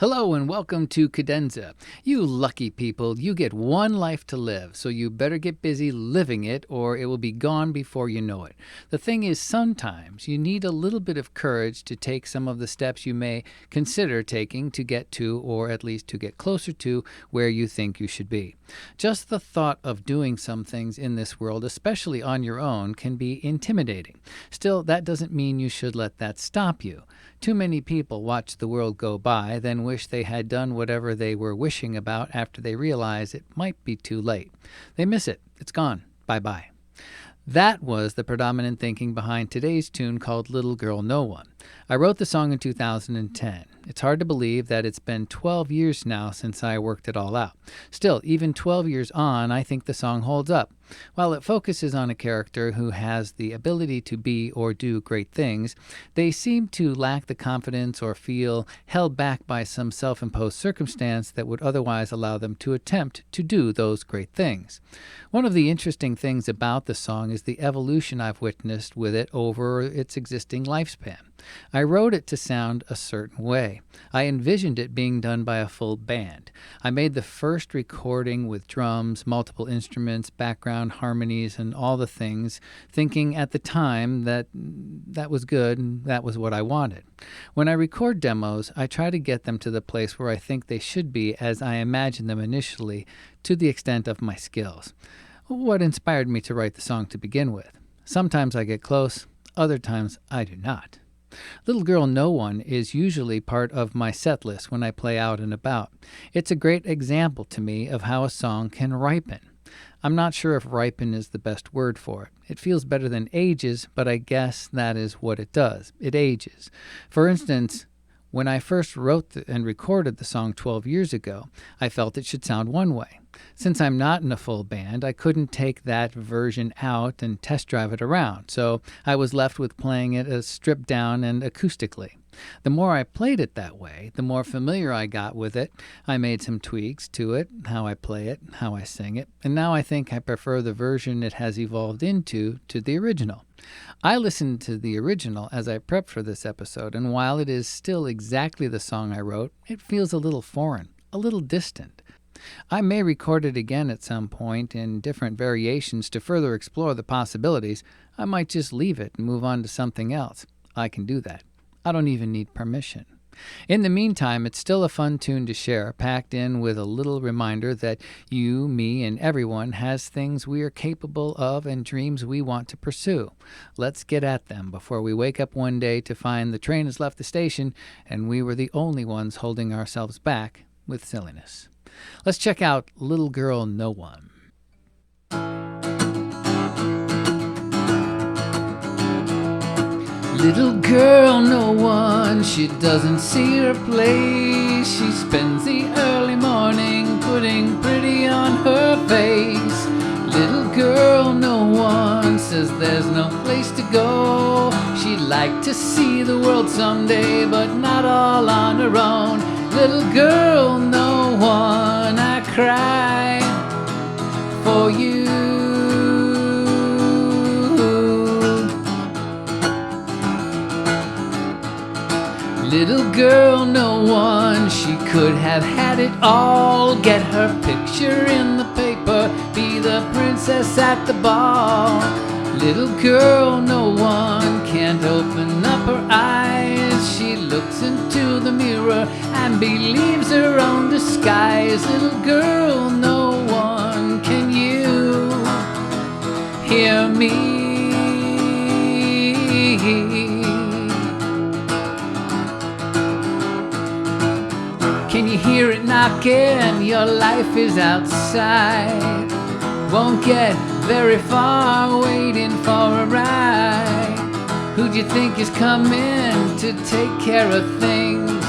Hello and welcome to Cadenza. You lucky people, you get one life to live, so you better get busy living it or it will be gone before you know it. The thing is, sometimes you need a little bit of courage to take some of the steps you may consider taking to get to, or at least to get closer to, where you think you should be. Just the thought of doing some things in this world, especially on your own, can be intimidating. Still, that doesn't mean you should let that stop you. Too many people watch the world go by, then wish they had done whatever they were wishing about after they realize it might be too late. They miss it. It's gone. Bye-bye. That was the predominant thinking behind today's tune called Little Girl No One. I wrote the song in 2010. It's hard to believe that it's been 12 years now since I worked it all out. Still, even 12 years on, I think the song holds up. While it focuses on a character who has the ability to be or do great things, they seem to lack the confidence or feel held back by some self-imposed circumstance that would otherwise allow them to attempt to do those great things. One of the interesting things about the song is the evolution I've witnessed with it over its existing lifespan. I wrote it to sound a certain way. I envisioned it being done by a full band. I made the first recording with drums, multiple instruments, background harmonies, and all the things, thinking at the time that was good and that was what I wanted. When I record demos, I try to get them to the place where I think they should be as I imagined them initially, to the extent of my skills. What inspired me to write the song to begin with. Sometimes I get close, other times I do not. Little Girl No One is usually part of my set list when I play out and about. It's a great example to me of how a song can ripen. I'm not sure if ripen is the best word for it. It feels better than ages, but I guess that is what it does. It ages. For instance, when I first wrote and recorded the song 12 years ago, I felt it should sound one way. Since I'm not in a full band, I couldn't take that version out and test drive it around, so I was left with playing it as stripped down and acoustically. The more I played it that way, the more familiar I got with it. I made some tweaks to it, how I play it, how I sing it, and now I think I prefer the version it has evolved into to the original. I listened to the original as I prepped for this episode, and while it is still exactly the song I wrote, it feels a little foreign, a little distant. I may record it again at some point in different variations to further explore the possibilities. I might just leave it and move on to something else. I can do that. I don't even need permission. In the meantime, it's still a fun tune to share, packed in with a little reminder that you, me, and everyone has things we are capable of and dreams we want to pursue. Let's get at them before we wake up one day to find the train has left the station and we were the only ones holding ourselves back with silliness. Let's check out Little Girl No One. Little girl, no one, she doesn't see her place. She spends the early morning putting pretty on her face. Little girl, no one, says there's no place to go. She'd like to see the world someday, but not all on her own. Little girl, no one, I cry for you. Little girl, no one, she could have had it all. Get her picture in the paper, be the princess at the ball. Little girl, no one, can't open up her eyes. She looks into the mirror and believes her own disguise. Little girl, no one, can you hear me? Can you hear it knocking? Your life is outside. Won't get very far waiting for a ride. Who'd you think is coming to take care of things?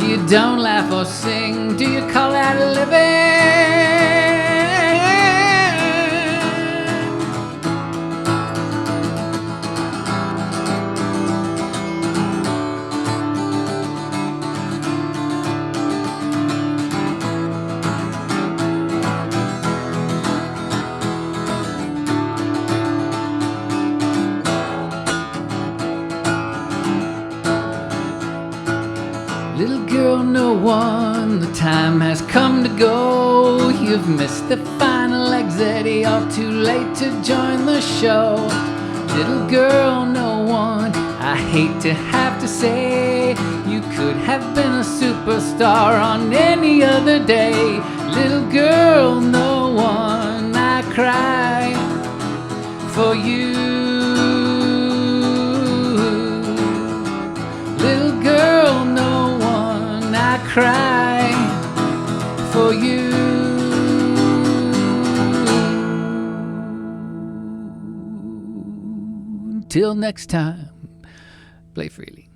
You don't laugh or sing. Do you call that living? Little girl, no no one, the time has come to go. You've missed the final exit, you're too late to join the show. Little girl, no one, I hate to have to say, you could have been a superstar on any other day. Little girl, no one, I cry for you. Little girl, no one, I cry for you. Until next time, play freely.